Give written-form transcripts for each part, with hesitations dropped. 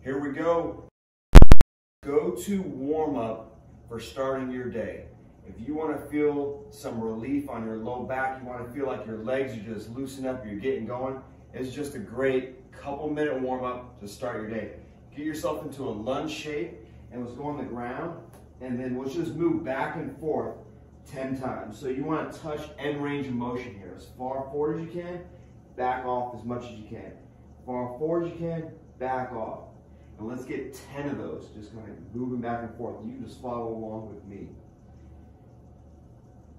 Here we go. Go-to warm-up for starting your day. If you want to feel some relief on your low back, you want to feel like your legs are just loosened up, you're getting going, it's just a great couple-minute warm-up to start your day. Get yourself into a lunge shape, and let's go on the ground, and then let's just move back and forth 10 times. So you want to touch end range of motion here. As far forward as you can, back off as much as you can. Far forward as you can, back off. And let's get 10 of those, just kind of moving back and forth. You can just follow along with me.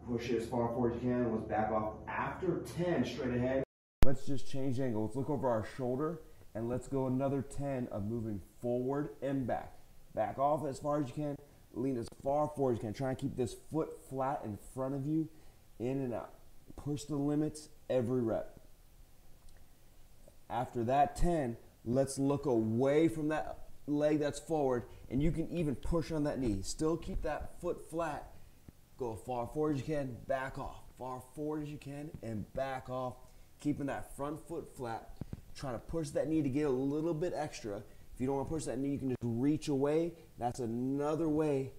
Push it as far forward as you can, and let's back off. After 10, straight ahead, let's just change angle. Let's look over our shoulder, and let's go another 10 of moving forward and back. Back off as far as you can. Lean as far forward as you can. Try and keep this foot flat in front of you, in and out. Push the limits every rep. After that 10, let's look away from that leg that's forward, and you can even push on that knee. Still keep that foot flat. Go as far forward as you can, back off. Far forward as you can, and back off. Keeping that front foot flat. Trying to push that knee to get a little bit extra. If you don't want to push that knee, you can just reach away. That's another way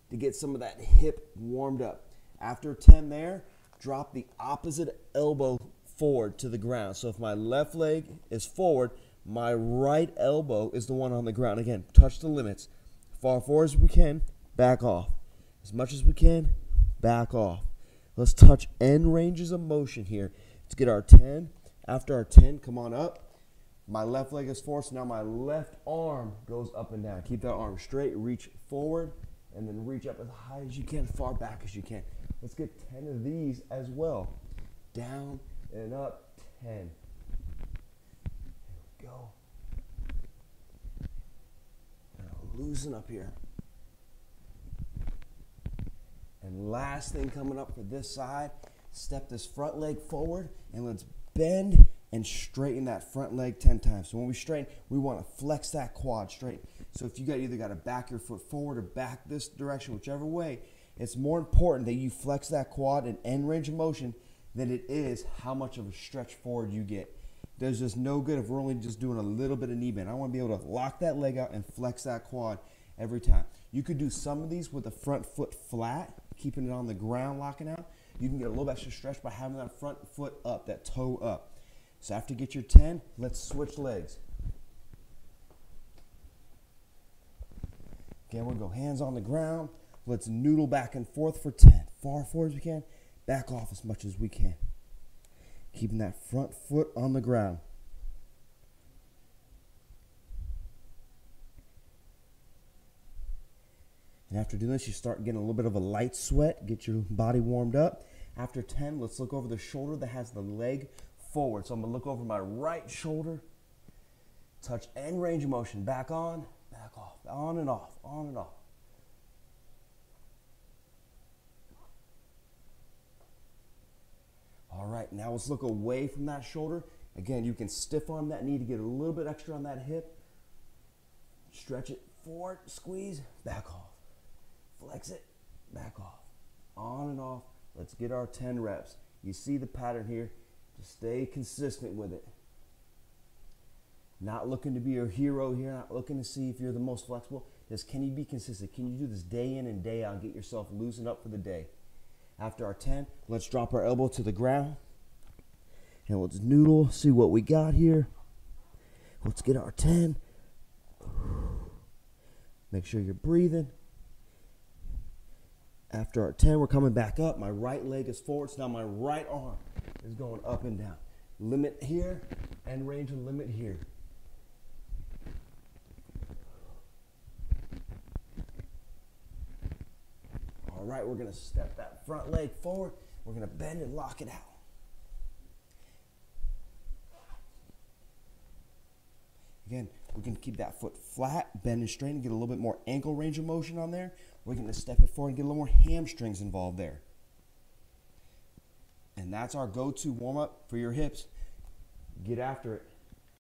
to get some of that hip warmed up. After 10 there, drop the opposite elbow forward to the ground. So if my left leg is forward, my right elbow is the one on the ground. Again, touch the limits. Far forward as we can, back off. As much as we can, back off. Let's touch end ranges of motion here. Let's get our 10. After our 10, come on up. My left leg is forward, so now my left arm goes up and down. Keep that arm straight, reach forward, and then reach up as high as you can, far back as you can. Let's get 10 of these as well. Down and up, 10. There we go. Now loosen up here. And last thing coming up for this side, step this front leg forward, and let's bend and straighten that front leg 10 times. So when we straighten, we want to flex that quad straight. So if you either got to back your foot forward or back this direction, whichever way, it's more important that you flex that quad in end range of motion than it is how much of a stretch forward you get. There's just no good if we're only just doing a little bit of knee bend. I want to be able to lock that leg out and flex that quad every time. You could do some of these with the front foot flat, keeping it on the ground, locking out. You can get a little extra stretch by having that front foot up, that toe up. So after you get your 10, let's switch legs. Again, we'll go hands on the ground. Let's noodle back and forth for 10. Far forward as we can, back off as much as we can. Keeping that front foot on the ground. And after doing this, you start getting a little bit of a light sweat, get your body warmed up. After 10, let's look over the shoulder that has the leg forward. So I'm going to look over my right shoulder, touch end range of motion, back on, back off, on and off, on and off. All right, now let's look away from that shoulder. Again, you can stiff arm that knee to get a little bit extra on that hip. Stretch it forward, squeeze, back off. Flex it, back off, on and off. Let's get our 10 reps. You see the pattern here. Just stay consistent with it. Not looking to be a hero here, not looking to see if you're the most flexible. Just can you be consistent? Can you do this day in and day out and get yourself loosened up for the day? After our 10, let's drop our elbow to the ground. And let's noodle, see what we got here. Let's get our 10. Make sure you're breathing. After our 10, we're coming back up. My right leg is forward, so now my right arm is going up and down. Limit here, and range and limit here. All right, we're going to step that front leg forward. We're going to bend and lock it out. Again, we can keep that foot flat, bend and straighten, get a little bit more ankle range of motion on there. We're going to step it forward and get a little more hamstrings involved there. And that's our go-to warm-up for your hips. Get after it.